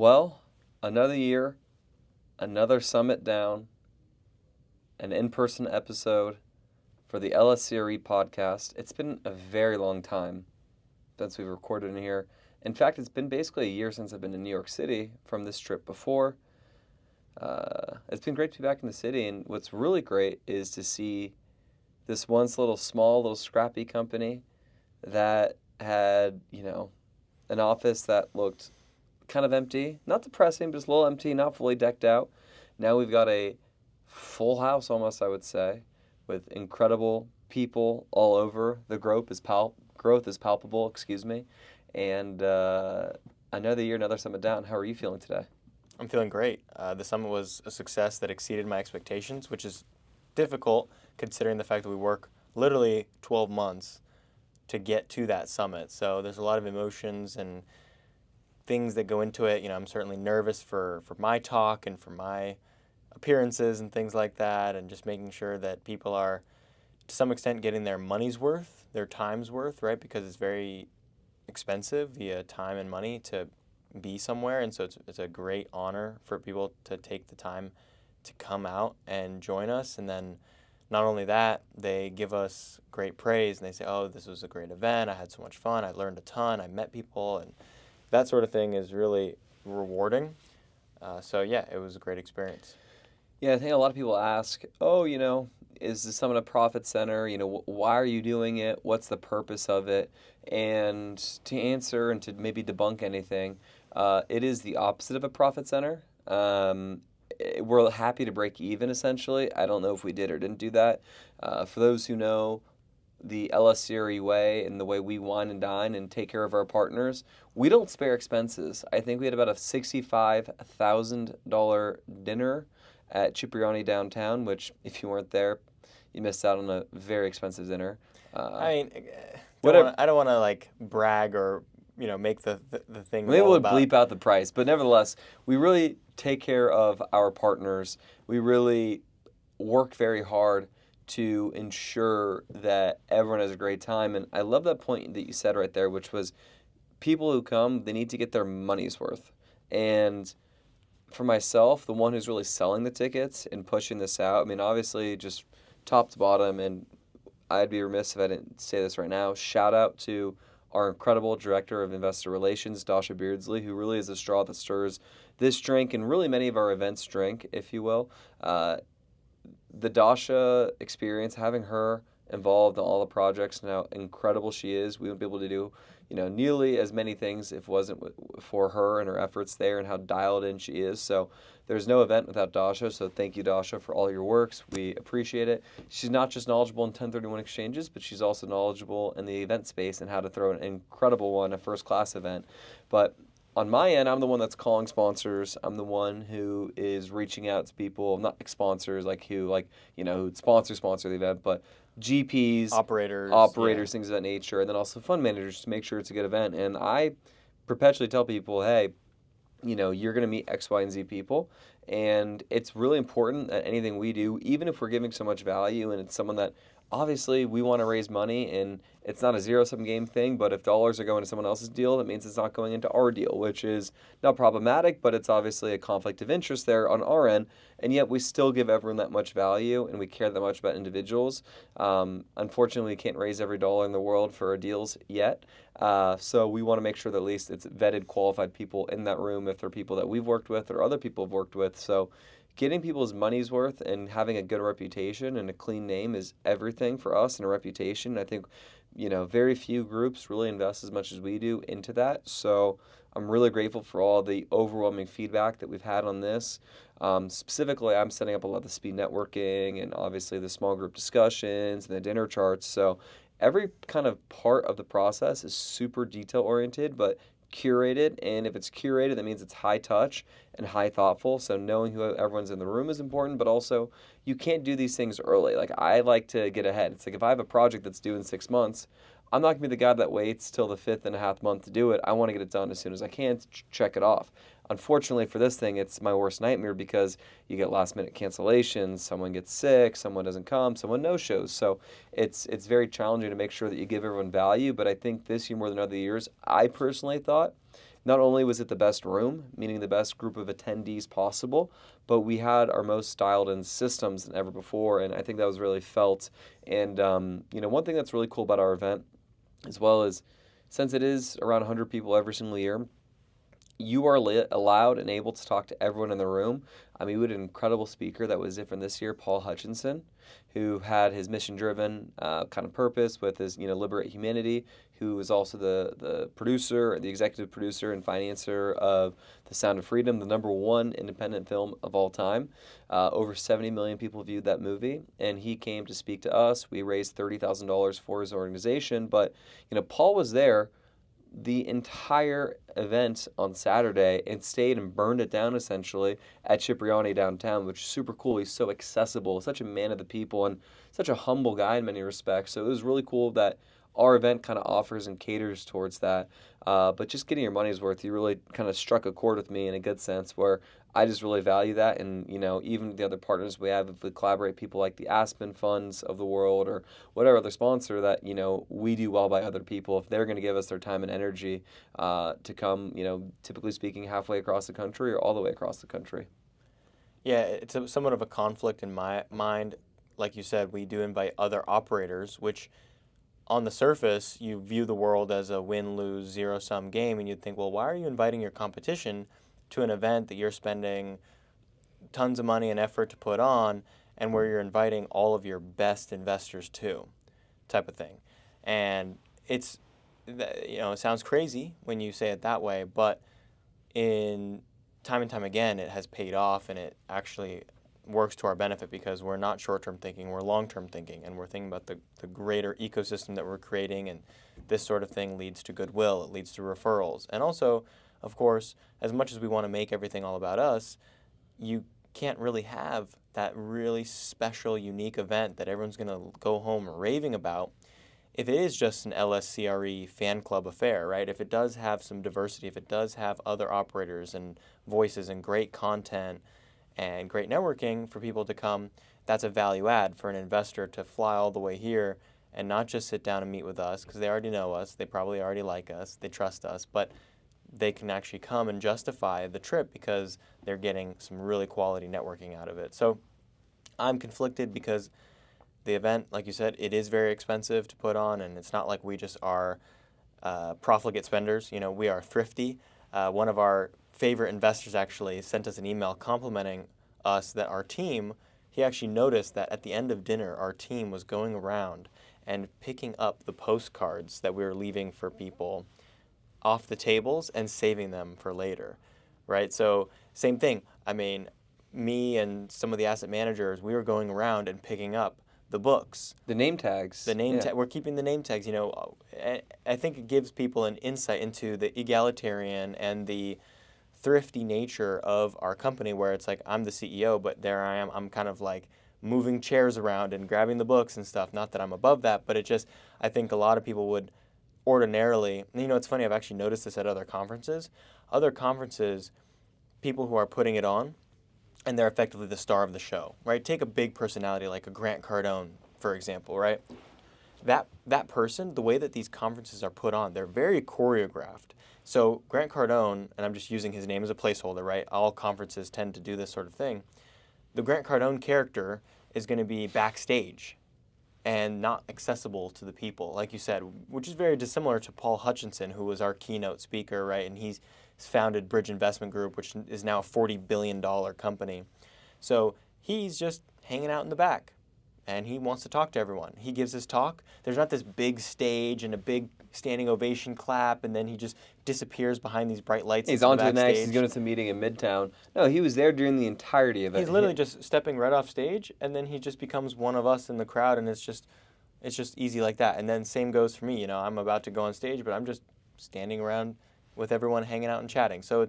Well, another year, another summit down, an in-person episode for the LSCRE podcast. It's been a very long time since we've recorded in here. In fact, it's been basically a year since I've been in New York City from this trip before. It's been great to be back in the city, and what's really great is to see this once little scrappy company that had, an office that looked kind of empty, not depressing, but just a little empty, not fully decked out. Now we've got a full house almost, I would say, with incredible people all over. The growth is palpable, and another year, another summit down. How are you feeling today? I'm feeling great. The summit was a success that exceeded my expectations, which is difficult considering the fact that we work literally 12 months to get to that summit. So there's a lot of emotions and things that go into it. I'm certainly nervous for my talk and for my appearances and things like that, and just making sure that people are, to some extent, getting their money's worth, their time's worth, right? Because it's very expensive via time and money to be somewhere, and so it's a great honor for people to take the time to come out and join us. And then not only that, they give us great praise, and they say, oh, this was a great event, I had so much fun, I learned a ton, I met people, and that sort of thing is really rewarding. So yeah, it was a great experience. Yeah, I think a lot of people ask, is the summit a profit center? Why are you doing it? What's the purpose of it? And to answer and to maybe debunk anything, it is the opposite of a profit center. We're happy to break even, essentially. I don't know if we did or didn't do that. For those who know the LSCRE way and the way we wine and dine and take care of our partners, we don't spare expenses. I think we had about a $65,000 dinner at Cipriani downtown, which, if you weren't there, you missed out on a very expensive dinner. I don't want to brag or make the thing. Maybe we'll bleep out the price, but nevertheless, we really take care of our partners. We really work very hard to ensure that everyone has a great time. And I love that point that you said right there, which was people who come, they need to get their money's worth. And for myself, the one who's really selling the tickets and pushing this out, obviously just top to bottom, and I'd be remiss if I didn't say this right now, shout out to our incredible Director of Investor Relations, Dasha Beardsley, who really is the straw that stirs this drink and really many of our events drink, if you will. The Dasha experience, having her involved in all the projects and how incredible she is, we wouldn't be able to do nearly as many things if it wasn't for her and her efforts there and how dialed in she is. So there's no event without Dasha, so thank you, Dasha, for all your works. We appreciate it. She's not just knowledgeable in 1031 exchanges, but she's also knowledgeable in the event space and how to throw an incredible one, a first-class event. But on my end, I'm the one that's calling sponsors. I'm the one who is reaching out to people, not sponsors who sponsor the event, but GPs, operators, things of that nature, and then also fund managers to make sure it's a good event. And I perpetually tell people, hey, you're going to meet X, Y, and Z people, and it's really important that anything we do, even if we're giving so much value and it's someone that obviously we want to raise money, and it's not a zero-sum game thing, but if dollars are going to someone else's deal, that means it's not going into our deal, which is not problematic, but it's obviously a conflict of interest there on our end, and yet we still give everyone that much value, and we care that much about individuals. Unfortunately, we can't raise every dollar in the world for our deals yet, so we want to make sure that at least it's vetted, qualified people in that room, if they're people that we've worked with or other people have worked with. So getting people's money's worth and having a good reputation and a clean name is everything for us, and a reputation. I think, very few groups really invest as much as we do into that. So I'm really grateful for all the overwhelming feedback that we've had on this. Specifically, I'm setting up a lot of the speed networking and obviously the small group discussions and the dinner charts. So every kind of part of the process is super detail-oriented, but curated, and if it's curated, that means it's high touch and high thoughtful. So knowing who everyone's in the room is important, but also you can't do these things early. I like to get ahead. It's if I have a project that's due in 6 months, I'm not going to be the guy that waits till the 5.5 month to do it. I want to get it done as soon as I can to check it off. Unfortunately for this thing, it's my worst nightmare because you get last minute cancellations, someone gets sick, someone doesn't come, someone no-shows. So it's very challenging to make sure that you give everyone value. But I think this year more than other years, I personally thought not only was it the best room, meaning the best group of attendees possible, but we had our most dialed in systems than ever before, and I think that was really felt. And one thing that's really cool about our event, as well as since it is around 100 people every single year, you are allowed and able to talk to everyone in the room. I mean, we had an incredible speaker that was different this year, Paul Hutchinson, who had his mission-driven kind of purpose with his, Liberate Humanity, who was also the producer, the executive producer and financier of The Sound of Freedom, the #1 independent film of all time. Over 70 million people viewed that movie, and he came to speak to us. We raised $30,000 for his organization, but, Paul was there the entire event on Saturday and stayed and burned it down essentially at Cipriani downtown, which is super cool. He's so accessible, such a man of the people, and such a humble guy in many respects. So it was really cool that our event kind of offers and caters towards that. But just getting your money's worth, you really kind of struck a chord with me in a good sense where I just really value that. And, even the other partners we have, if we collaborate, people like the Aspen Funds of the world or whatever other sponsor that, we do well by other people. If they're going to give us their time and energy to come, typically speaking, halfway across the country or all the way across the country. Yeah, it's somewhat of a conflict in my mind. Like you said, we do invite other operators, which on the surface, you view the world as a win-lose, zero-sum game, and you'd think, well, why are you inviting your competition to an event that you're spending tons of money and effort to put on, and where you're inviting all of your best investors to, type of thing. And it sounds crazy when you say it that way, but in time and time again, it has paid off, and it actually works to our benefit because we're not short-term thinking, we're long-term thinking, and we're thinking about the greater ecosystem that we're creating, and this sort of thing leads to goodwill, it leads to referrals. And also, of course, as much as we want to make everything all about us, you can't really have that really special, unique event that everyone's going to go home raving about if it is just an LSCRE fan club affair, right? If it does have some diversity, if it does have other operators and voices and great content and great networking for people to come, that's a value add for an investor to fly all the way here and not just sit down and meet with us because they already know us, they probably already like us, they trust us, but they can actually come and justify the trip because they're getting some really quality networking out of it. So I'm conflicted because the event, like you said, it is very expensive to put on, and it's not like we just are profligate spenders. We are thrifty. One of our favorite investors actually sent us an email complimenting us that our team, he actually noticed that at the end of dinner, our team was going around and picking up the postcards that we were leaving for people off the tables and saving them for later, right? So same thing. I mean, me and some of the asset managers, we were going around and picking up the books. The name tags. We're keeping the name tags. I think it gives people an insight into the egalitarian and the thrifty nature of our company where it's like I'm the CEO, but there I am. I'm kind of like moving chairs around and grabbing the books and stuff. Not that I'm above that, but I think a lot of people would ordinarily, and it's funny, I've actually noticed this at other conferences. Other conferences, people who are putting it on, and they're effectively the star of the show, right? Take a big personality like a Grant Cardone, for example, right? That person, the way that these conferences are put on, they're very choreographed. So Grant Cardone, and I'm just using his name as a placeholder, right? All conferences tend to do this sort of thing. The Grant Cardone character is going to be backstage and not accessible to the people, like you said, which is very dissimilar to Paul Hutchinson, who was our keynote speaker, right? And he's founded Bridge Investment Group, which is now a $40 billion company. So he's just hanging out in the back, and he wants to talk to everyone. He gives his talk. There's not this big stage and a big standing ovation clap, and then he just disappears behind these bright lights. He's on to the next. He's going to a meeting in Midtown. No, he was there during the entirety of it. He's literally just stepping right off stage, and then he just becomes one of us in the crowd, and it's just easy like that. And then same goes for me. I'm about to go on stage, but I'm just standing around with everyone hanging out and chatting. So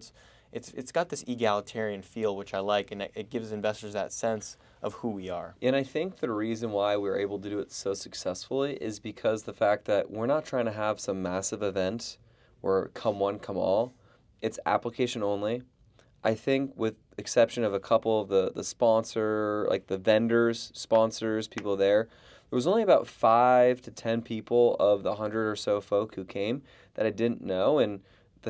it's got this egalitarian feel, which I like, and it gives investors that sense of who we are. And I think the reason why we're able to do it so successfully is because the fact that we're not trying to have some massive event where come one, come all. It's application only. I think with exception of a couple of the sponsor, like the vendors, sponsors, people there was only about 5 to 10 people of the 100 or so folk who came that I didn't know. And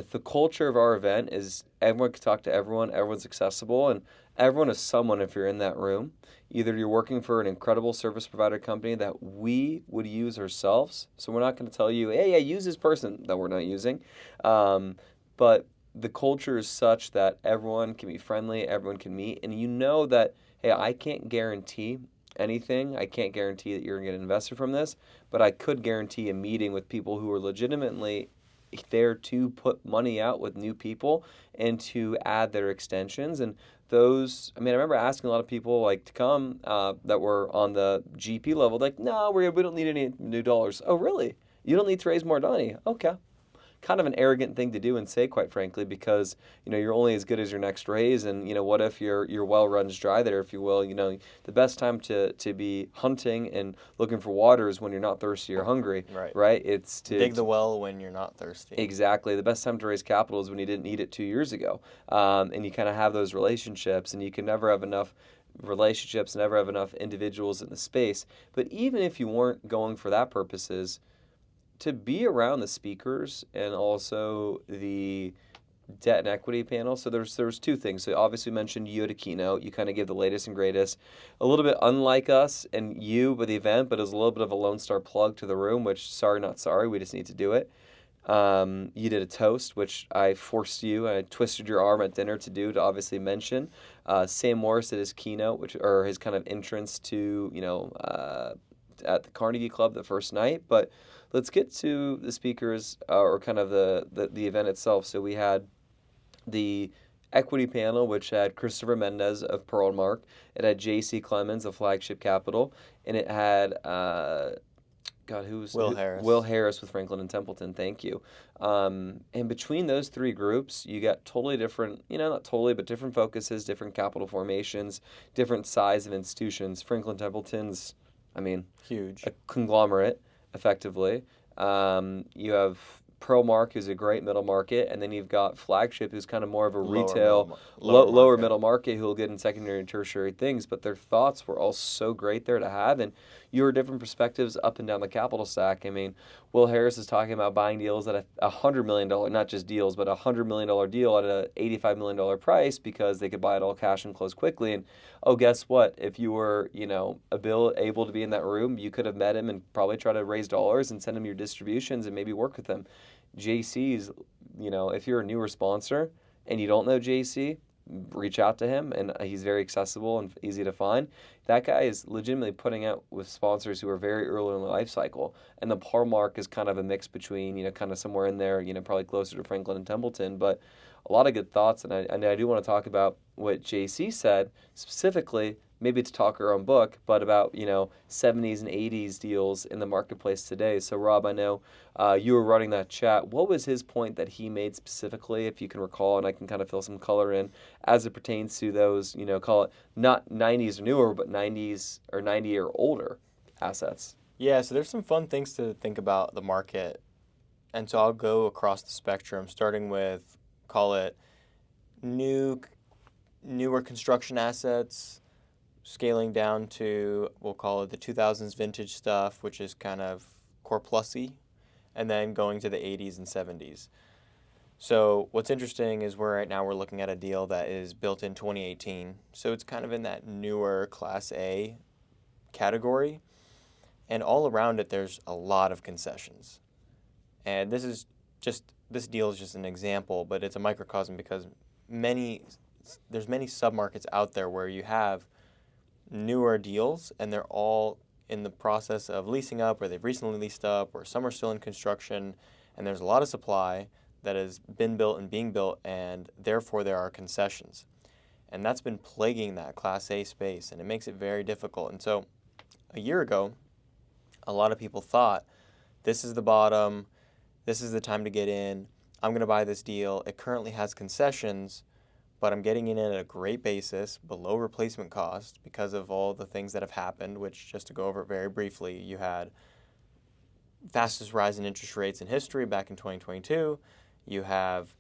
the culture of our event is everyone can talk to everyone, everyone's accessible, and everyone is someone if you're in that room. Either you're working for an incredible service provider company that we would use ourselves, so we're not going to tell you, hey, yeah, use this person that we're not using. But the culture is such that everyone can be friendly, everyone can meet, and you know that, hey, I can't guarantee anything. I can't guarantee that you're going to get an investor from this, but I could guarantee a meeting with people who are legitimately there to put money out with new people and to add their extensions. And those, I mean, I remember asking a lot of people like to come that were on the GP level, like, no, we don't need any new dollars. Oh, really? You don't need to raise more money? Okay. Kind of an arrogant thing to do and say, quite frankly, because you're only as good as your next raise, and what if your well runs dry there, if you will. The best time to be hunting and looking for water is when you're not thirsty or hungry, right? It's to dig the well when you're not thirsty. Exactly. The best time to raise capital is when you didn't need it 2 years ago, and you kind of have those relationships, and you can never have enough relationships, never have enough individuals in the space. But even if you weren't going for that purposes, to be around the speakers and also the debt and equity panel. So there's two things. So obviously mentioned you at a keynote. You kind of give the latest and greatest. A little bit unlike us and you with the event, but it was a little bit of a Lone Star plug to the room, which sorry, not sorry. We just need to do it. You did a toast, which I forced you. I twisted your arm at dinner to obviously mention. Sam Morris did his keynote, or his kind of entrance to, at the Carnegie Club the first night. But let's get to the speakers or kind of the event itself. So we had the equity panel, which had Christopher Mendez of Pearlmark. It had J.C. Clemens of Flagship Capital, and it had Will Harris with Franklin and Templeton. Thank you. And between those three groups, you got totally different, not totally, but different focuses, different capital formations, different size of institutions. Franklin Templeton's, huge, a conglomerate, effectively. You have Pearlmark, who's a great middle market, and then you've got Flagship, who's kind of more of a retail, lower middle market, who will get in secondary and tertiary things. But their thoughts were all so great there to have, and your different perspectives up and down the capital stack. Will Harris is talking about buying deals at $100 million, not just deals, but $100 million deal at a $85 million price because they could buy it all cash and close quickly. And guess what? If you were, able to be in that room, you could have met him and probably try to raise dollars and send him your distributions and maybe work with him. JC's, if you're a newer sponsor and you don't know JC, reach out to him, and he's very accessible and easy to find. That guy is legitimately putting out with sponsors who are very early in the life cycle, and the Pearlmark is kind of a mix between, kind of somewhere in there, probably closer to Franklin and Templeton, but a lot of good thoughts, and I do want to talk about what JC said specifically, maybe to talk our own book, but about 70s and 80s deals in the marketplace today. So Rob, I know you were running that chat. What was his point that he made specifically, if you can recall, and I can kind of fill some color in as it pertains to those, call it not 90s or newer, but 90s or 90 or older assets? Yeah, so there's some fun things to think about the market. And so I'll go across the spectrum, starting with, call it newer construction assets, scaling down to, we'll call it the 2000s vintage stuff, which is kind of core plusy, and then going to the 80s and 70s. So what's interesting is right now we're looking at a deal that is built in 2018. So it's kind of in that newer Class A category. And all around it, there's a lot of concessions. And this deal is just an example, but it's a microcosm because there's many submarkets out there where you have newer deals, and they're all in the process of leasing up, or they've recently leased up, or some are still in construction, and there's a lot of supply that has been built and being built, and therefore there are concessions. And that's been plaguing that Class A space, and it makes it very difficult. And so a year ago, a lot of people thought, this is the bottom, this is the time to get in, I'm going to buy this deal, it currently has concessions, but I'm getting in at a great basis, below replacement cost, because of all the things that have happened, which, just to go over it very briefly, you had fastest rise in interest rates in history back in 2022. You have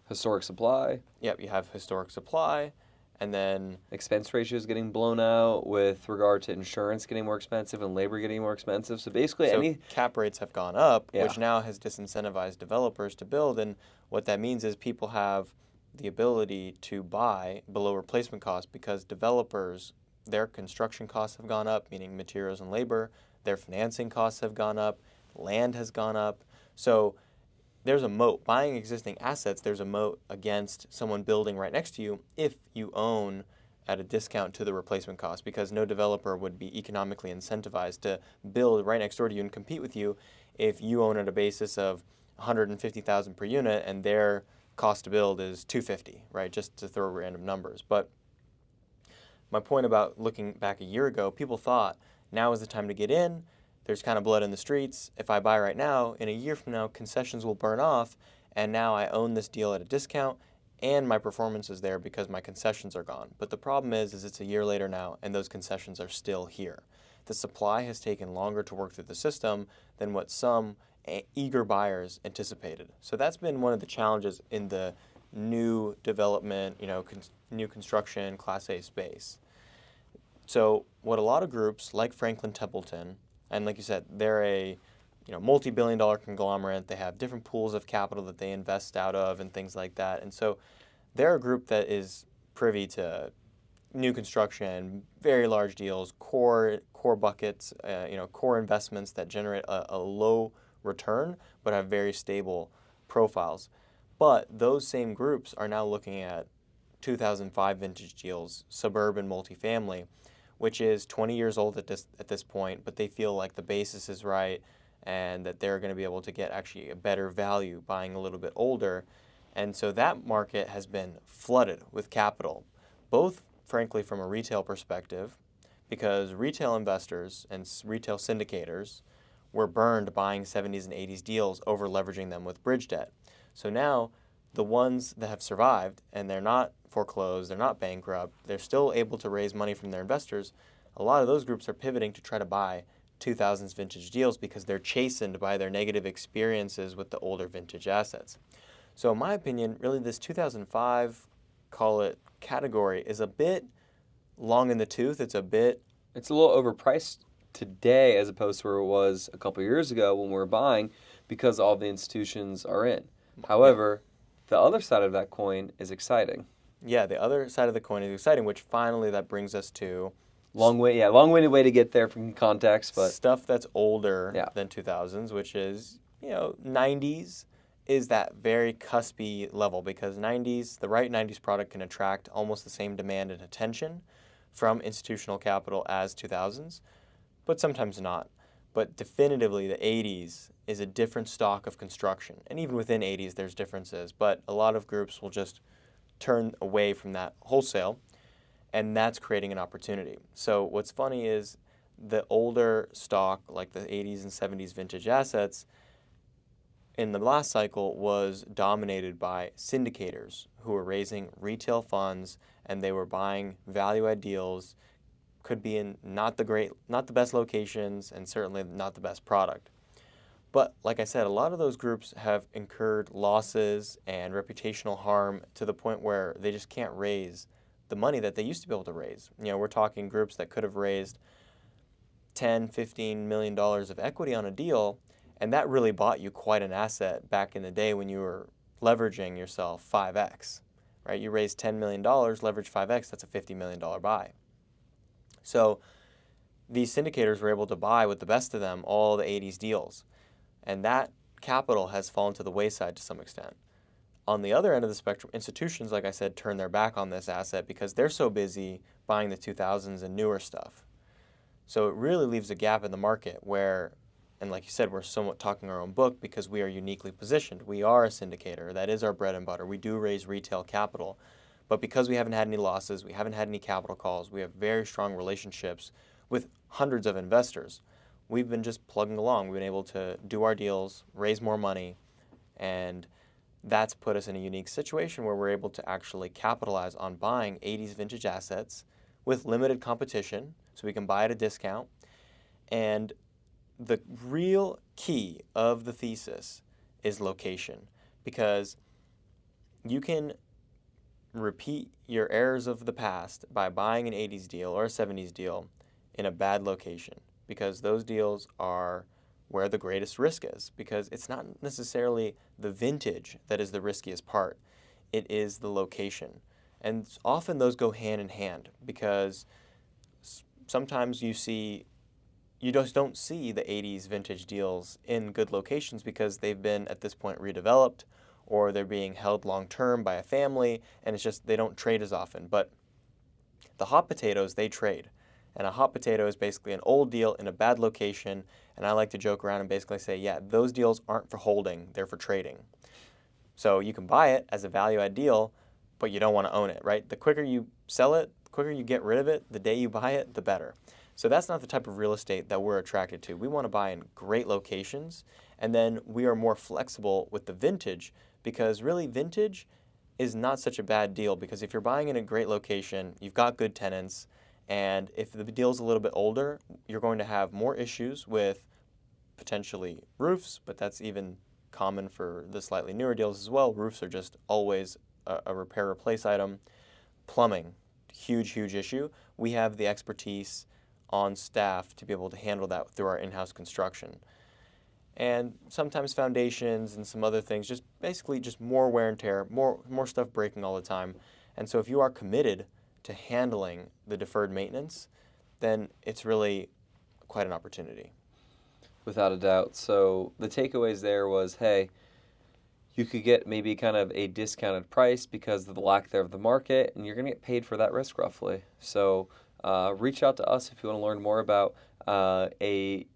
historic supply. Yep, you have historic supply. And then Expense ratios getting blown out with regard to insurance getting more expensive and labor getting more expensive. So basically, so cap rates have gone up, Yeah. which now has disincentivized developers to build. And what that means is people have the ability to buy below replacement cost because developers, their construction costs have gone up, meaning materials and labor, their financing costs have gone up, land has gone up. So there's a moat. Buying existing assets, there's a moat against someone building right next to you if you own at a discount to the replacement cost, because no developer would be economically incentivized to build right next door to you and compete with you if you own at a basis of 150,000 per unit and their cost to build is 250, right? Just to throw random numbers. But my point about looking back a year ago, people thought now is the time to get in. There's kind of blood in the streets. If I buy right now, in a year from now, concessions will burn off, and now I own this deal at a discount, and my performance is there because my concessions are gone. But the problem is it's a year later now, and those concessions are still here. The supply has taken longer to work through the system than what some eager buyers anticipated. So that's been one of the challenges in the new development, new construction, Class A space. So what a lot of groups like Franklin Templeton, and like you said, they're a multi-billion-dollar conglomerate. They have different pools of capital that they invest out of and things like that. And so they're a group that is privy to new construction, very large deals, core buckets, core investments that generate a low return but have very stable profiles. But those same groups are now looking at 2005 vintage deals, suburban multifamily, which is 20 years old at this point, but they feel like the basis is right and that they're going to be able to get actually a better value buying a little bit older. And so that market has been flooded with capital, both frankly from a retail perspective, because retail investors and retail syndicators were burned buying 70s and 80s deals over leveraging them with bridge debt. So now the ones that have survived and they're not foreclosed, they're not bankrupt, they're still able to raise money from their investors, a lot of those groups are pivoting to try to buy 2000s vintage deals because they're chastened by their negative experiences with the older vintage assets. So in my opinion, really this 2005, call it category, is a bit long in the tooth. It's a little overpriced today as opposed to where it was a couple years ago when we were buying because all the institutions are in. However, the other side of that coin is exciting. Yeah, the other side of the coin is exciting, which finally that brings us to long-winded way to get there from context, but stuff that's older than 2000s, which is 90s is that very cuspy level, because the right 90s product can attract almost the same demand and attention from institutional capital as 2000s, but sometimes not. But definitively, the 80s is a different stock of construction. And even within 80s, there's differences. But a lot of groups will just turn away from that wholesale, and that's creating an opportunity. So what's funny is the older stock, like the 80s and 70s vintage assets, in the last cycle was dominated by syndicators who were raising retail funds, and they were buying value-add deals, could be in not the best locations, and certainly not the best product. But like I said, a lot of those groups have incurred losses and reputational harm to the point where they just can't raise the money that they used to be able to raise. We're talking groups that could have raised $10, $15 million of equity on a deal, and that really bought you quite an asset back in the day when you were leveraging yourself 5x, right? You raised $10 million, leverage 5x, that's a $50 million buy. So these syndicators were able to buy with the best of them all the 80s deals. And that capital has fallen to the wayside to some extent. On the other end of the spectrum, institutions, like I said, turn their back on this asset because they're so busy buying the 2000s and newer stuff. So it really leaves a gap in the market where, and like you said, we're somewhat talking our own book because we are uniquely positioned. We are a syndicator. That is our bread and butter. We do raise retail capital. But because we haven't had any losses, we haven't had any capital calls, we have very strong relationships with hundreds of investors. We've been just plugging along. We've been able to do our deals, raise more money, and that's put us in a unique situation where we're able to actually capitalize on buying 80s vintage assets with limited competition, so we can buy at a discount. And the real key of the thesis is location, because you can repeat your errors of the past by buying an 80s deal or a 70s deal in a bad location, because those deals are where the greatest risk is, because it's not necessarily the vintage that is the riskiest part. It is the location. And often those go hand in hand, because sometimes you just don't see the 80s vintage deals in good locations because they've been at this point redeveloped, or they're being held long term by a family, and it's just they don't trade as often. But the hot potatoes, they trade. And a hot potato is basically an old deal in a bad location. And I like to joke around and basically say, yeah, those deals aren't for holding, they're for trading. So you can buy it as a value add deal, but you don't want to own it, right? The quicker you sell it, the quicker you get rid of it, the day you buy it, the better. So that's not the type of real estate that we're attracted to. We want to buy in great locations, and then we are more flexible with the vintage, because really vintage is not such a bad deal, because if you're buying in a great location, you've got good tenants, and if the deal's a little bit older, you're going to have more issues with potentially roofs, but that's even common for the slightly newer deals as well. Roofs are just always a repair replace item. Plumbing, huge issue. We have the expertise on staff to be able to handle that through our in-house construction. And sometimes foundations and some other things, just basically just more wear and tear, more stuff breaking all the time. And so if you are committed to handling the deferred maintenance, then it's really quite an opportunity. Without a doubt. So the takeaways there was, hey, you could get maybe kind of a discounted price because of the lack there of the market, and you're going to get paid for that risk roughly. So reach out to us if you want to learn more about a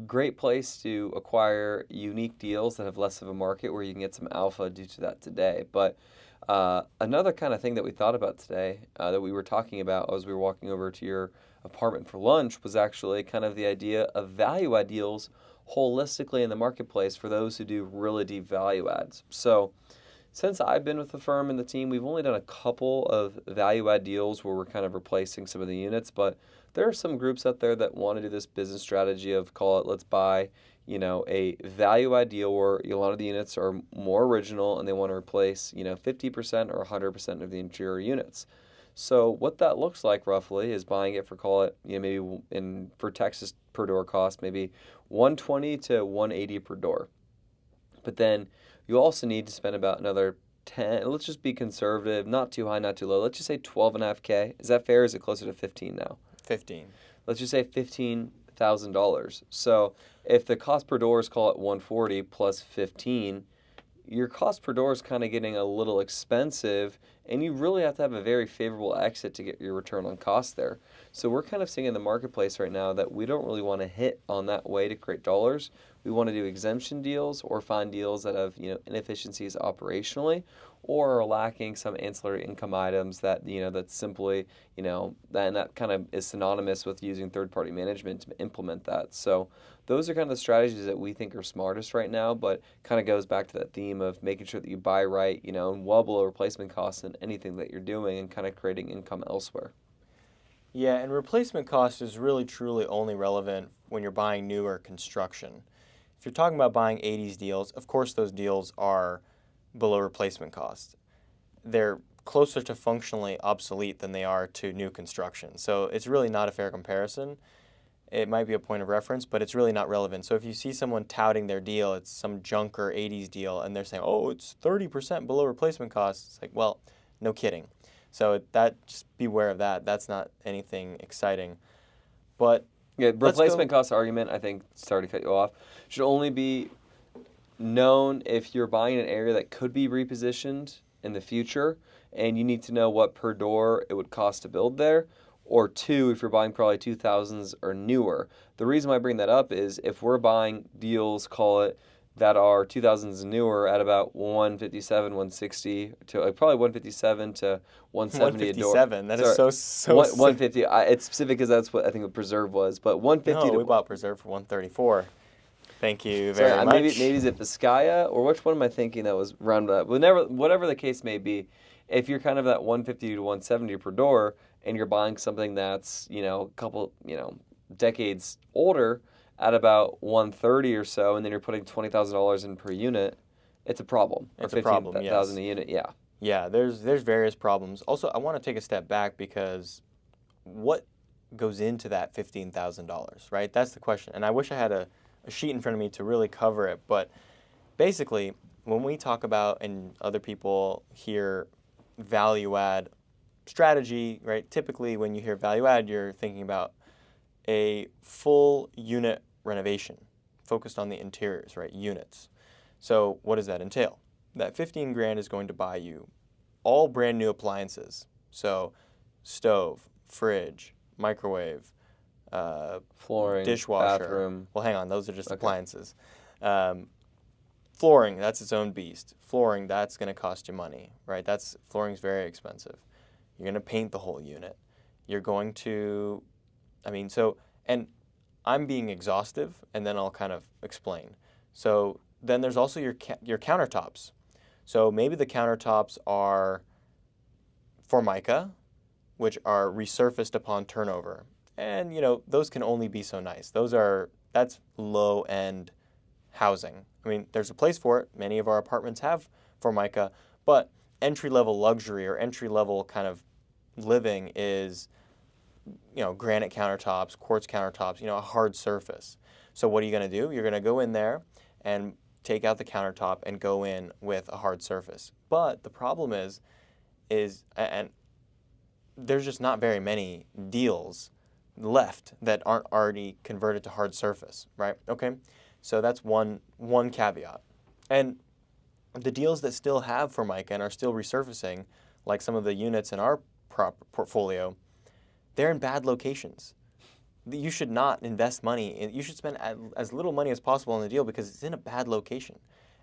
great place to acquire unique deals that have less of a market where you can get some alpha due to that today. But another kind of thing that we thought about today that we were talking about as we were walking over to your apartment for lunch was actually kind of the idea of value add deals holistically in the marketplace for those who do really deep value adds. So since I've been with the firm and the team, we've only done a couple of value add deals where we're kind of replacing some of the units, but there are some groups out there that want to do this business strategy of, call it, let's buy, a value add deal where a lot of the units are more original and they want to replace, 50% or 100% of the interior units. So what that looks like roughly is buying it for, call it, maybe for Texas per door cost, maybe $120 to $180 per door. But then you also need to spend about another 10, let's just be conservative, not too high, not too low. Let's just say 12.5K. Is that fair? Is it closer to 15 now? 15. Let's just say $15,000. So if the cost per door is, call it, 140 plus 15, your cost per door is kind of getting a little expensive, and you really have to have a very favorable exit to get your return on cost there. So we're kind of seeing in the marketplace right now that we don't really want to hit on that way to create dollars. We want to do exemption deals or find deals that have inefficiencies operationally or are lacking some ancillary income items that that's simply that kind of is synonymous with using third-party management to implement that. So those are kind of the strategies that we think are smartest right now, but kind of goes back to that theme of making sure that you buy right, and well below replacement costs in anything that you're doing and kind of creating income elsewhere. Yeah, and replacement cost is really truly only relevant when you're buying newer construction. If you're talking about buying 80s deals, of course those deals are below replacement cost. They're closer to functionally obsolete than they are to new construction. So it's really not a fair comparison. It might be a point of reference, but it's really not relevant. So if you see someone touting their deal, it's some junker 80s deal, and they're saying, oh, it's 30% below replacement cost. It's like, well, no kidding. So just beware of that. That's not anything exciting. But yeah, replacement cost argument, I think, sorry to cut you off, should only be known if you're buying an area that could be repositioned in the future, and you need to know what per door it would cost to build there. Or two, if you're buying probably 2000s or newer. The reason why I bring that up is if we're buying deals, call it, that are 2000s and newer at about 157, 160 to probably 157 to 170 a door. 157. That is so 150. It's specific because that's what I think the Preserve was, but 150. No, we bought Preserve for 134. Thank you very much. Maybe is it Vizcaya or which one am I thinking that was rounded up? Whatever the case may be, if you're kind of at 150 to 170 per door, and you're buying something that's, a couple, decades older at about 130 or so, and then you're putting $20,000 in per unit, it's a problem. It's a problem, yes. $15,000 a unit, yeah. Yeah, there's various problems. Also, I want to take a step back because what goes into that $15,000, right? That's the question. And I wish I had a sheet in front of me to really cover it. But basically, when we talk about and other people hear value add strategy, right? Typically, when you hear value add, you're thinking about a full unit renovation focused on the interiors, right? Units. So what does that entail? That 15 grand is going to buy you all brand new appliances. So stove, fridge, microwave, Flooring, dishwasher. bathroom. Well, hang on, those are just Okay. appliances. Um, flooring, that's its own beast. Flooring, that's going to cost you money, right? Flooring's very expensive. You're going to paint the whole unit. You're going to, and I'm being exhaustive, and then I'll kind of explain. So then there's also your countertops. So maybe the countertops are Formica, which are resurfaced upon turnover. And those can only be so nice. That's low end housing. I mean, there's a place for it. Many of our apartments have Formica, but entry level luxury or entry level kind of living is granite countertops, quartz countertops, a hard surface. So what are you going to do? You're going to go in there and take out the countertop and go in with a hard surface. But the problem is and there's just not very many deals left that aren't already converted to hard surface, right? Okay, so that's one caveat. And the deals that still have Formica and are still resurfacing, like some of the units in our portfolio, they're in bad locations. You should not invest money. You should spend as little money as possible on the deal because it's in a bad location.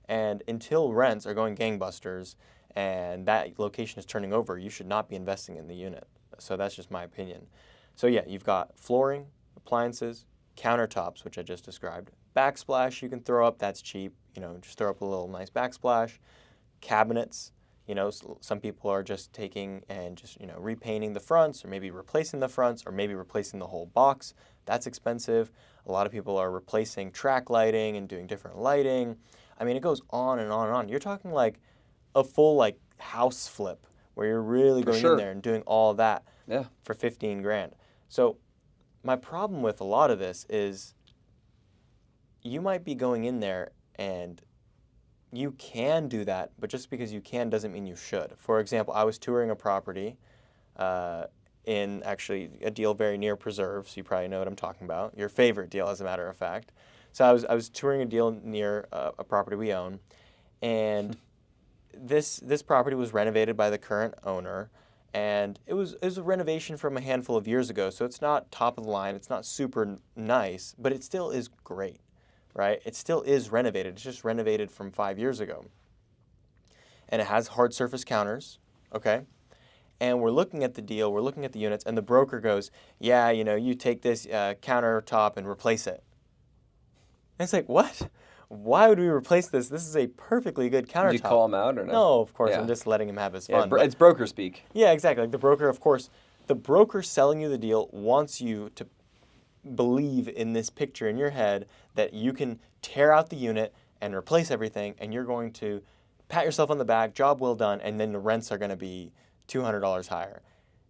And until rents are going gangbusters and that location is turning over, you should not be investing in the unit. So that's just my opinion. So yeah, you've got flooring, appliances, countertops, which I just described. Backsplash you can throw up, that's cheap. Just throw up a little nice backsplash. Cabinets, some people are just taking and just, repainting the fronts or maybe replacing the fronts or maybe replacing the whole box. That's expensive. A lot of people are replacing track lighting and doing different lighting. I mean, it goes on and on and on. You're talking like a full like house flip where you're really For going in sure. there and doing all that Yeah. for 15 grand. So my problem with a lot of this is you might be going in there and you can do that, but just because you can doesn't mean you should. For example, I was touring a property in actually a deal very near Preserve, so you probably know what I'm talking about. Your favorite deal, as a matter of fact. So I was touring a deal near a property we own, and this property was renovated by the current owner, and it was a renovation from a handful of years ago, so it's not top of the line, it's not super nice, but it still is great. Right? It still is renovated. It's just renovated from 5 years ago. And it has hard surface counters, okay? And we're looking at the deal, we're looking at the units, and the broker goes, yeah, you take this countertop and replace it. And it's like, what? Why would we replace this? This is a perfectly good countertop. Did you call him out or no? No, of course, Yeah. I'm just letting him have his Yeah, fun. But it's broker speak. yeah, exactly. Like the broker, of course, the broker selling you the deal wants you to believe in this picture in your head that you can tear out the unit and replace everything and you're going to pat yourself on the back, job well done, and then the rents are going to be $200 higher.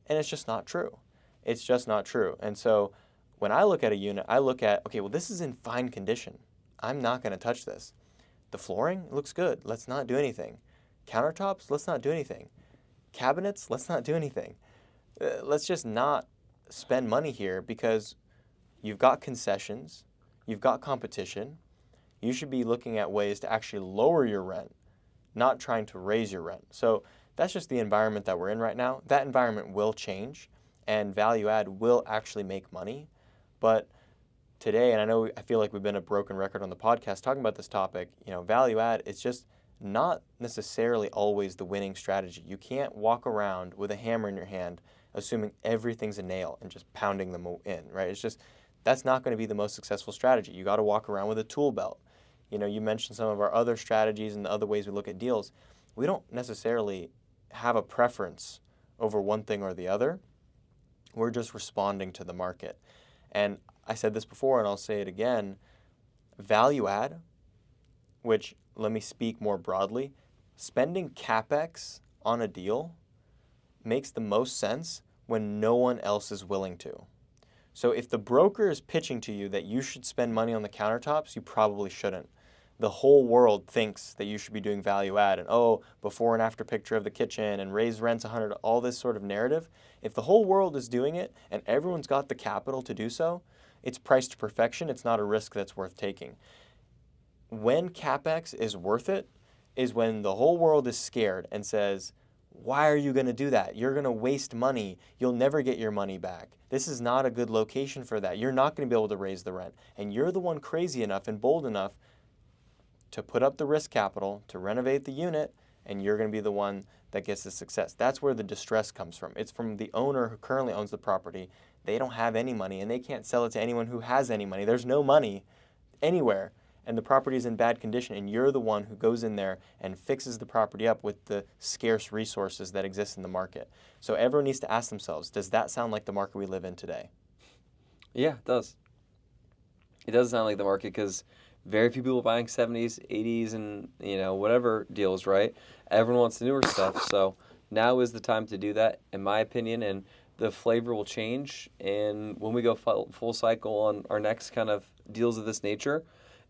And it's just not true. It's just not true. And so when I look at a unit, I look at, okay, well, this is in fine condition. I'm not going to touch this. The flooring looks good. Let's not do anything. Countertops, let's not do anything. Cabinets, let's not do anything. Let's just not spend money here because you've got concessions, you've got competition. You should be looking at ways to actually lower your rent, not trying to raise your rent. So that's just the environment that we're in right now. That environment will change, and value add will actually make money. But today, and I feel like we've been a broken record on the podcast talking about this topic, value add is just not necessarily always the winning strategy. You can't walk around with a hammer in your hand assuming everything's a nail and just pounding them in, right? That's not going to be the most successful strategy. You got to walk around with a tool belt. You mentioned some of our other strategies and the other ways we look at deals. We don't necessarily have a preference over one thing or the other. We're just responding to the market. And I said this before and I'll say it again, value add, which let me speak more broadly, spending CapEx on a deal makes the most sense when no one else is willing to. So if the broker is pitching to you that you should spend money on the countertops, you probably shouldn't. The whole world thinks that you should be doing value add and, oh, before and after picture of the kitchen and raise rents 100, all this sort of narrative. If the whole world is doing it and everyone's got the capital to do so, it's priced to perfection. It's not a risk that's worth taking. When CapEx is worth it is when the whole world is scared and says, why are you going to do that? You're going to waste money. You'll never get your money back. This is not a good location for that. You're not going to be able to raise the rent. And you're the one crazy enough and bold enough to put up the risk capital to renovate the unit, and you're going to be the one that gets the success. That's where the distress comes from. It's from the owner who currently owns the property. They don't have any money, and they can't sell it to anyone who has any money. There's no money anywhere, and the property is in bad condition, and you're the one who goes in there and fixes the property up with the scarce resources that exist in the market. So everyone needs to ask themselves, does that sound like the market we live in today? Yeah, it does. It does sound like the market because very few people buying 70s, 80s, and whatever deals, right? Everyone wants the newer stuff. So now is the time to do that, in my opinion, and the flavor will change. And when we go full cycle on our next kind of deals of this nature,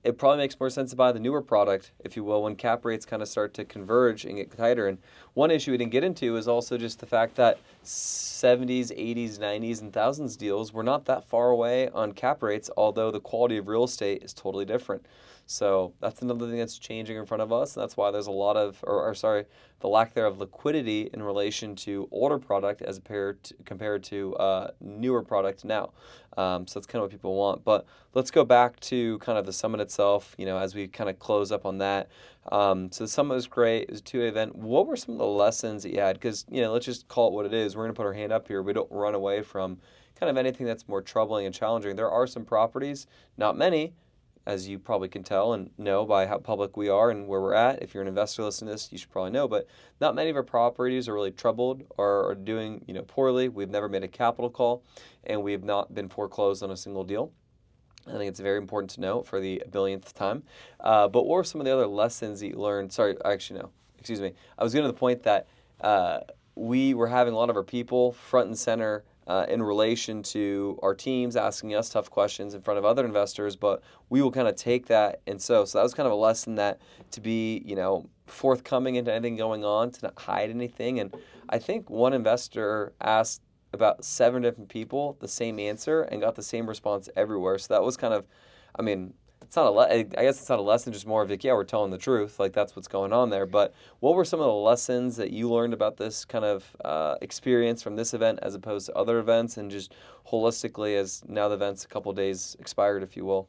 it probably makes more sense to buy the newer product, if you will, when cap rates kind of start to converge and get tighter. And one issue we didn't get into is also just the fact that 70s, 80s, 90s, and thousands deals were not that far away on cap rates, although the quality of real estate is totally different. So that's another thing that's changing in front of us. And that's why there's a lot of, the lack there of liquidity in relation to older product as compared to newer product now. So that's kind of what people want. But let's go back to kind of the summit itself, as we kind of close up on that. So the summit was great. It was a two-day event. What were some of the lessons that you had? Because, let's just call it what it is. We're going to put our hand up here. We don't run away from kind of anything that's more troubling and challenging. There are some properties, not many, as you probably can tell and know by how public we are and where we're at. If you're an investor listening to this, you should probably know, but not many of our properties are really troubled or are doing poorly. We've never made a capital call, and we have not been foreclosed on a single deal. I think it's very important to know for the billionth time. But what were some of the other lessons that you learned? Sorry, actually, no. Excuse me. I was getting to the point that we were having a lot of our people front and center in relation to our teams asking us tough questions in front of other investors, but we will kind of take that. And so that was kind of a lesson that to be, forthcoming into anything going on, to not hide anything. And I think one investor asked about 7 different people the same answer and got the same response everywhere. So that was kind of, it's not I guess it's not a lesson, just more of like, yeah, we're telling the truth. Like that's what's going on there. But what were some of the lessons that you learned about this kind of experience from this event as opposed to other events, and just holistically as now the event's a couple days expired, if you will?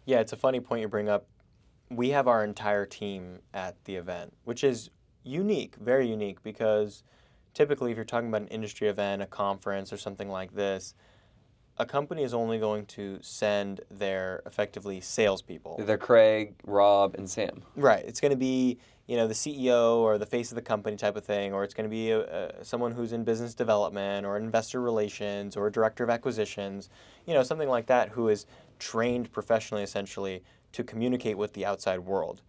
Yeah, it's a funny point you bring up. We have our entire team at the event, which is unique, very unique, because typically if you're talking about an industry event, a conference or something like this, a company is only going to send their effectively salespeople. They're Craig, Rob, and Sam. Right. It's going to be, the CEO or the face of the company type of thing, or it's going to be someone who's in business development or investor relations or a director of acquisitions, something like that, who is trained professionally essentially to communicate with the outside world.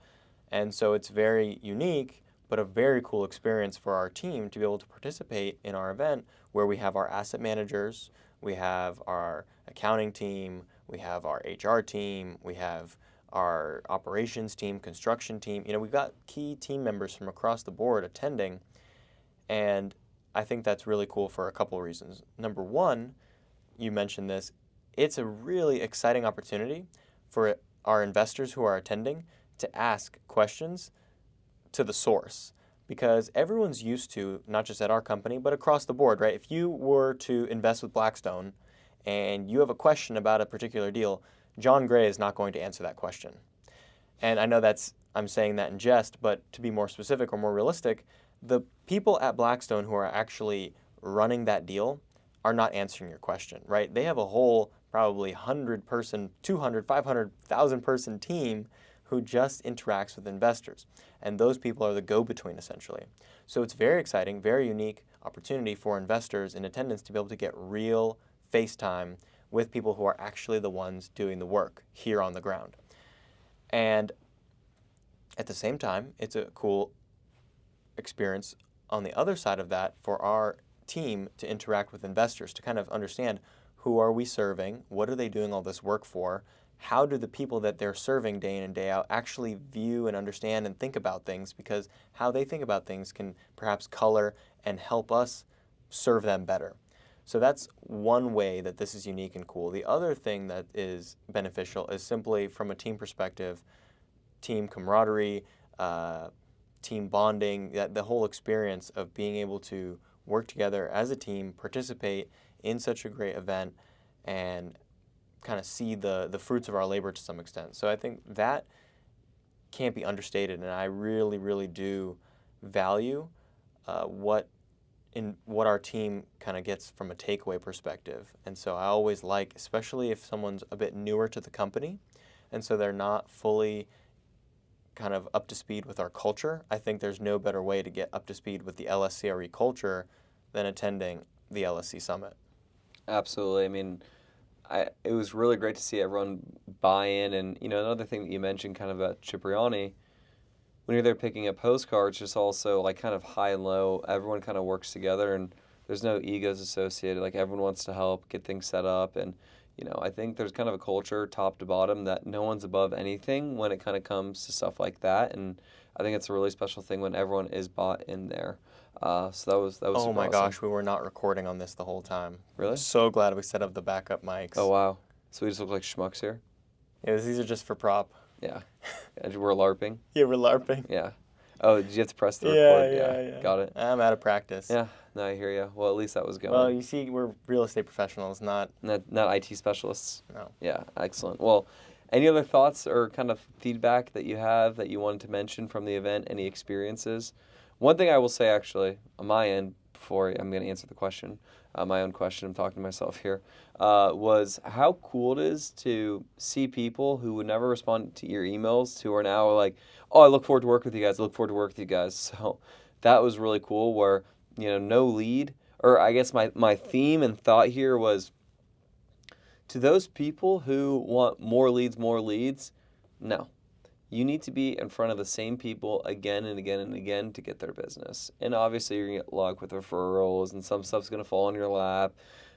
And so it's very unique, but a very cool experience for our team to be able to participate in our event where we have our asset managers, we have our accounting team, we have our HR team, we have our operations team, construction team. We've got key team members from across the board attending, and I think that's really cool for a couple of reasons. Number one, you mentioned this, it's a really exciting opportunity for our investors who are attending to ask questions to the source, because everyone's used to, not just at our company, but across the board, right? If you were to invest with Blackstone and you have a question about a particular deal, John Gray is not going to answer that question. And I know I'm saying that in jest, but to be more specific or more realistic, the people at Blackstone who are actually running that deal are not answering your question, right? They have a whole probably 100-person, 200, 500,000-person team who just interacts with investors. And those people are the go-between, essentially. So it's very exciting, very unique opportunity for investors in attendance to be able to get real face time with people who are actually the ones doing the work here on the ground. And at the same time, it's a cool experience on the other side of that for our team to interact with investors, to kind of understand who are we serving, what are they doing all this work for, how do the people that they're serving day in and day out actually view and understand and think about things, because how they think about things can perhaps color and help us serve them better. So that's one way that this is unique and cool. The other thing that is beneficial is simply from a team perspective, team camaraderie, team bonding, that the whole experience of being able to work together as a team, participate in such a great event, and kind of see the fruits of our labor to some extent. So I think that can't be understated, and I really, really do value what our team kind of gets from a takeaway perspective. And so I always like, especially if someone's a bit newer to the company, and so they're not fully kind of up to speed with our culture, I think there's no better way to get up to speed with the LSCRE culture than attending the LSC Summit. Absolutely. I mean, it was really great to see everyone buy in. And, another thing that you mentioned kind of about Cipriani, when you're there picking up postcards, just also like kind of high and low, everyone kind of works together and there's no egos associated. Like everyone wants to help get things set up. And, I think there's kind of a culture top to bottom that no one's above anything when it kind of comes to stuff like that. And I think it's a really special thing when everyone is bought in there. So that was Oh super my awesome. gosh, we were not recording on this the whole time. Really? I'm so glad we set up the backup mics. Oh, wow. So we just look like schmucks here? Yeah, these are just for prop. Yeah. And we're LARPing? Yeah, we're LARPing. Yeah. Oh, did you have to press the Yeah, record? yeah. Got it. I'm out of practice. Yeah. No, I hear you. Well, at least that was going. Well, you see, we're real estate professionals, not IT specialists. No. Yeah, excellent. Well, any other thoughts or kind of feedback that you have that you wanted to mention from the event? Any experiences? One thing I will say, actually, on my end, before I'm going to answer the question, my own question, I'm talking to myself here, was how cool it is to see people who would never respond to your emails who are now like, oh, I look forward to work with you guys. I look forward to work with you guys. So that was really cool where, no lead, or I guess my theme and thought here was to those people who want more leads, no. You need to be in front of the same people again and again and again to get their business. And obviously you're going to get luck with referrals and some stuff's going to fall in your lap.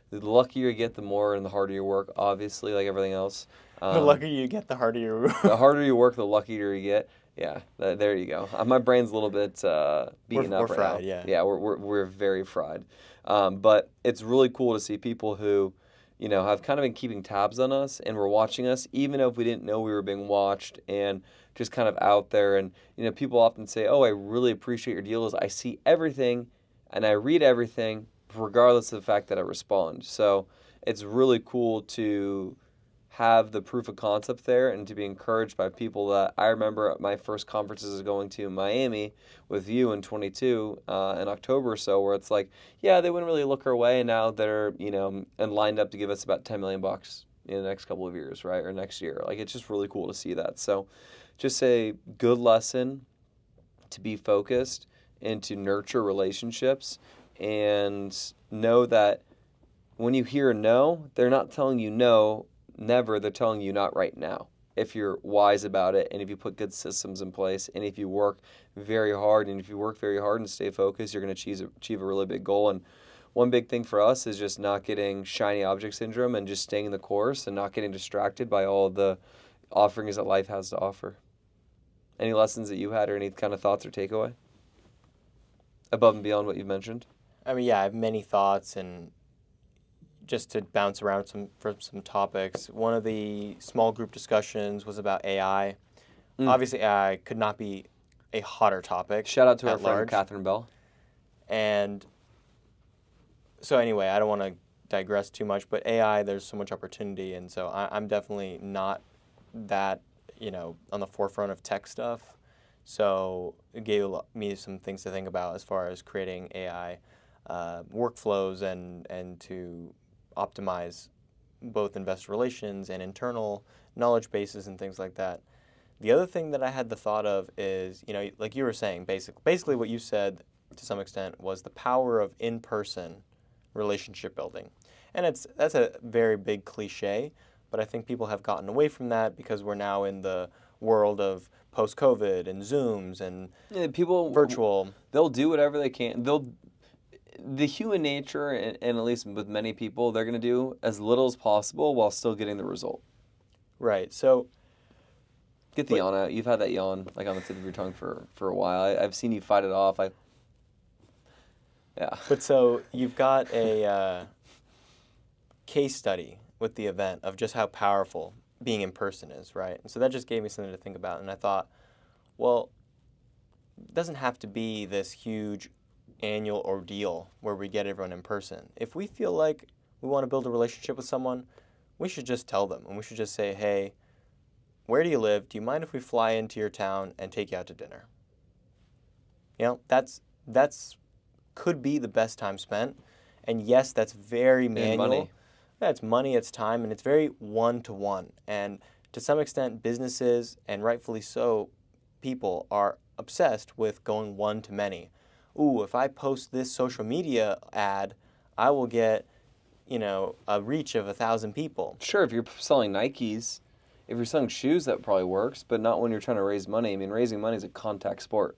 The luckier you get, the more and the harder you work, obviously, like everything else. The luckier you get, the harder you work. The harder you work, the luckier you get. Yeah, there you go. My brain's a little bit beaten up we're right fried, now. yeah. Yeah, we're very fried. But it's really cool to see people who, have kind of been keeping tabs on us and were watching us, even if we didn't know we were being watched, and just kind of out there. And, people often say, oh, I really appreciate your deals. I see everything and I read everything, regardless of the fact that I respond. So it's really cool to have the proof of concept there and to be encouraged by people that I remember at my first conferences going to in Miami with you in 22 in October or so, where it's like, yeah, they wouldn't really look our way, and now they're, and lined up to give us about $10 million in the next couple of years, right, or next year. Like, it's just really cool to see that. So just a good lesson to be focused and to nurture relationships and know that when you hear no, they're not telling you no, never, they're telling you not right now. If you're wise about it and if you put good systems in place and if you work very hard and stay focused, you're going to achieve a really big goal. And one big thing for us is just not getting shiny object syndrome and just staying the course and not getting distracted by all the offerings that life has to offer. Any lessons that you had or any kind of thoughts or takeaway above and beyond what you've mentioned? I mean, yeah, I have many thoughts, and just to bounce around for some topics, one of the small group discussions was about AI. Obviously, AI could not be a hotter topic. Shout out to our large. friend Catherine Bell. And so anyway, I don't want to digress too much, but AI, there's so much opportunity, and so I'm definitely not that, on the forefront of tech stuff. So it gave me some things to think about as far as creating AI workflows and to optimize both investor relations and internal knowledge bases and things like that. The other thing that I had the thought of is, like you were saying, basically what you said to some extent was the power of in-person relationship building. And that's a very big cliche, but I think people have gotten away from that because we're now in the world of post-COVID and Zooms and Yeah, people virtual. they'll do whatever they can. The human nature, and at least with many people, they're going to do as little as possible while still getting the result. Right. So, Get the but, yawn out. You've had that yawn like on the tip of your tongue for a while. I've seen you fight it off. Yeah. but so you've got a case study with the event of just how powerful being in person is, right? And so that just gave me something to think about. And I thought, well, it doesn't have to be this huge annual ordeal where we get everyone in person. If we feel like we want to build a relationship with someone, we should just tell them. And we should just say, hey, where do you live? Do you mind if we fly into your town and take you out to dinner? You know, that's could be the best time spent. And yes, that's very manual. money. That's money, it's time, and it's very one-to-one. And to some extent, businesses, and rightfully so, people are obsessed with going one-to-many. Ooh, if I post this social media ad, I will get, a reach of 1,000 people. Sure, if you're selling Nikes, if you're selling shoes, that probably works, but not when you're trying to raise money. I mean, raising money is a contact sport.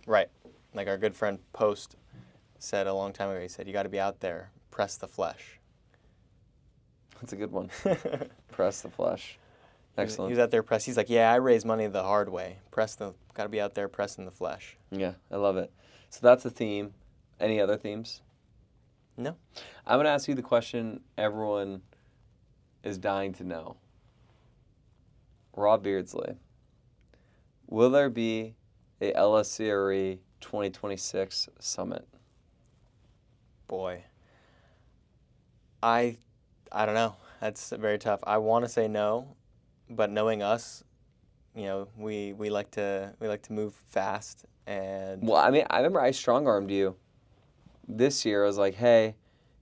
Right. Like our good friend Post said a long time ago, he said, you got to be out there, press the flesh. That's a good one. Press the flesh. Excellent. He was out there he's like, yeah, I raise money the hard way. Got to be out there pressing the flesh. Yeah, I love it. So that's a theme. Any other themes? No. I'm going to ask you the question everyone is dying to know. Rob Beardsley, will there be a LSCRE 2026 summit? Boy. I don't know. That's very tough. I want to say no, but knowing us, we like to move fast and Well, I mean, I remember I strong-armed you this year. I was like, hey,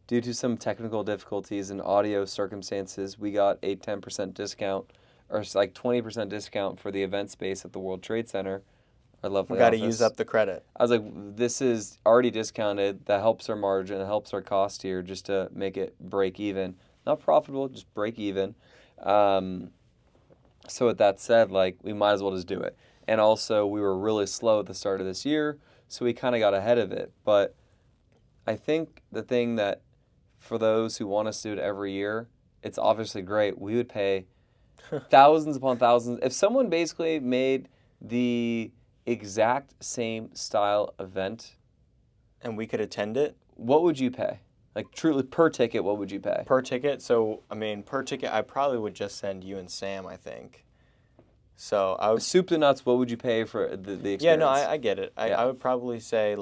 due to some technical difficulties and audio circumstances, we got a 10% discount or like 20% discount for the event space at the World Trade Center, our lovely we got to office. use up the credit. I was like, this is already discounted. That helps our margin. It helps our cost here just to make it break even. Not profitable, just break even. So with that said, like, we might as well just do it. And also, we were really slow at the start of this year, so we kind of got ahead of it. But I think the thing that, for those who want us to do it every year, it's obviously great. We would pay thousands upon thousands. If someone basically made the exact same style event, And we could attend it. what would you pay? Like, truly, per ticket, what would you pay? Per ticket? So, per ticket, I probably would just send you and Sam, I think. So, I would... Soup to nuts, what would you pay for the experience? Yeah, no, I get it. Yeah. I would probably say,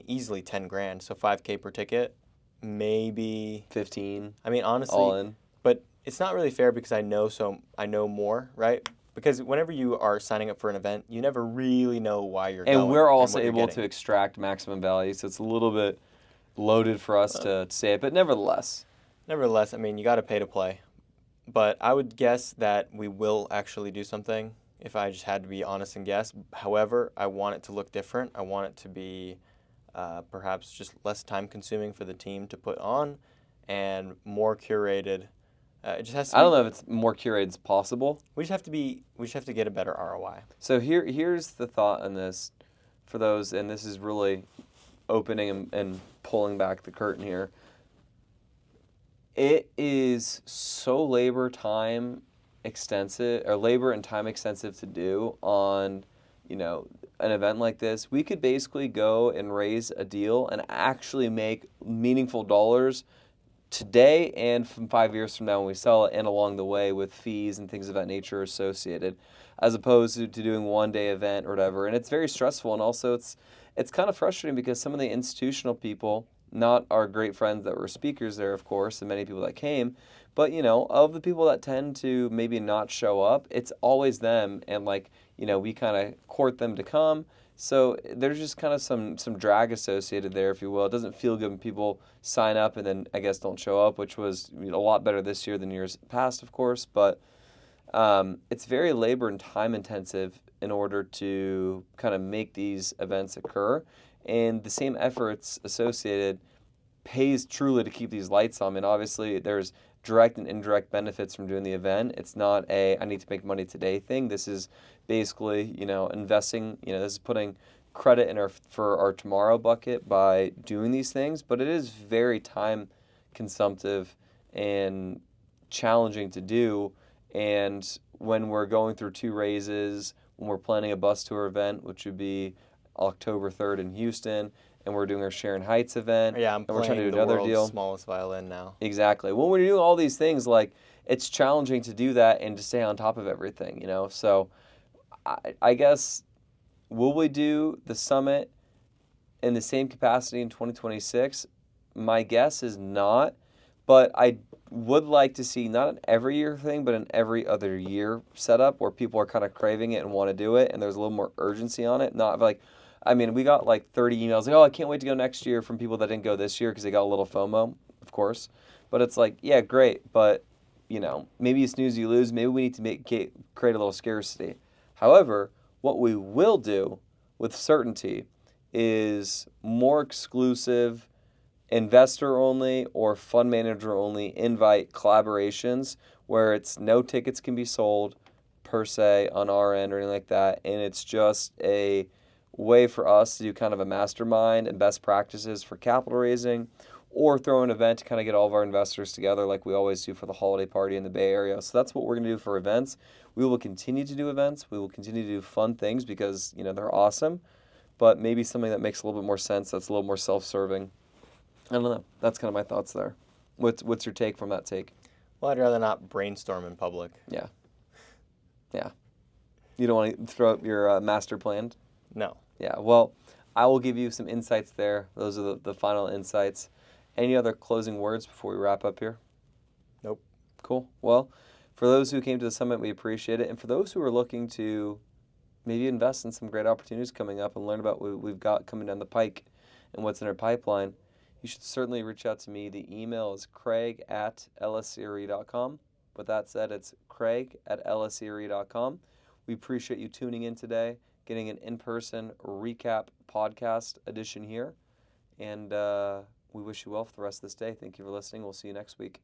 easily 10 grand. So, $5,000 per ticket. Maybe... 15, honestly... all in. But it's not really fair because I know more, right? Because whenever you are signing up for an event, you never really know why you're going. And we're also what you're able getting. to extract maximum value, so it's a little bit loaded for us to say it, but nevertheless. Nevertheless, you got to pay to play. But I would guess that we will actually do something if I just had to be honest and guess. However, I want it to look different. I want it to be perhaps just less time consuming for the team to put on and more curated. It just has to I don't know if it's more curated as possible. We just have to get a better ROI. So here's the thought on this for those, and this is really opening and pulling back the curtain here. It is so labor and time extensive to do on, an event like this. We could basically go and raise a deal and actually make meaningful dollars today and from 5 years from now when we sell it, and along the way with fees and things of that nature associated, as opposed to doing one day event or whatever. And it's very stressful, and also it's kind of frustrating because some of the institutional people, not our great friends that were speakers there, of course, and many people that came, but of the people that tend to maybe not show up, it's always them, and we kind of court them to come. So there's just kind of some drag associated there, if you will. It doesn't feel good when people sign up and then, I guess, don't show up, which was a lot better this year than years past, of course. But it's very labor and time intensive in order to kind of make these events occur. And the same efforts associated pays truly to keep these lights on. And obviously there's direct and indirect benefits from doing the event. It's not a I need to make money today thing. This is basically, investing, this is putting credit in for our tomorrow bucket by doing these things, but it is very time consumptive and challenging to do. And when we're going through 2 raises, when we're planning a bus tour event, which would be October 3rd in Houston, and we're doing our Sharon Heights event, Yeah, I'm and we're trying to playing do the another world's deal. smallest violin now. Exactly. When we're doing all these things, like, it's challenging to do that and to stay on top of everything, So I guess, will we do the summit in the same capacity in 2026? My guess is not, but I would like to see not an every year thing, but an every other year setup where people are kind of craving it and want to do it, and there's a little more urgency on it. Not like, we got like 30 emails like, oh, I can't wait to go next year from people that didn't go this year because they got a little FOMO, of course. But it's like, yeah, great, but maybe you snooze, you lose. Maybe we need to create a little scarcity. However, what we will do with certainty is more exclusive investor only or fund manager only invite collaborations where it's no tickets can be sold per se on our end or anything like that, and it's just a way for us to do kind of a mastermind and best practices for capital raising, or throw an event to kind of get all of our investors together like we always do for the holiday party in the Bay Area. So that's what we're going to do for events. We will continue to do events. We will continue to do fun things because they're awesome, but maybe something that makes a little bit more sense, that's a little more self-serving. I don't know. That's kind of my thoughts there. What's your take from that take? Well, I'd rather not brainstorm in public. Yeah. Yeah. You don't want to throw up your master plan? No. Yeah. Well, I will give you some insights there. Those are the final insights. Any other closing words before we wrap up here? Nope. Cool. Well, for those who came to the summit, we appreciate it. And for those who are looking to maybe invest in some great opportunities coming up and learn about what we've got coming down the pike and what's in our pipeline, you should certainly reach out to me. The email is craig@lscre.com. With that said, it's craig@lscre.com. We appreciate you tuning in today, getting an in-person recap podcast edition here. And we wish you well for the rest of this day. Thank you for listening. We'll see you next week.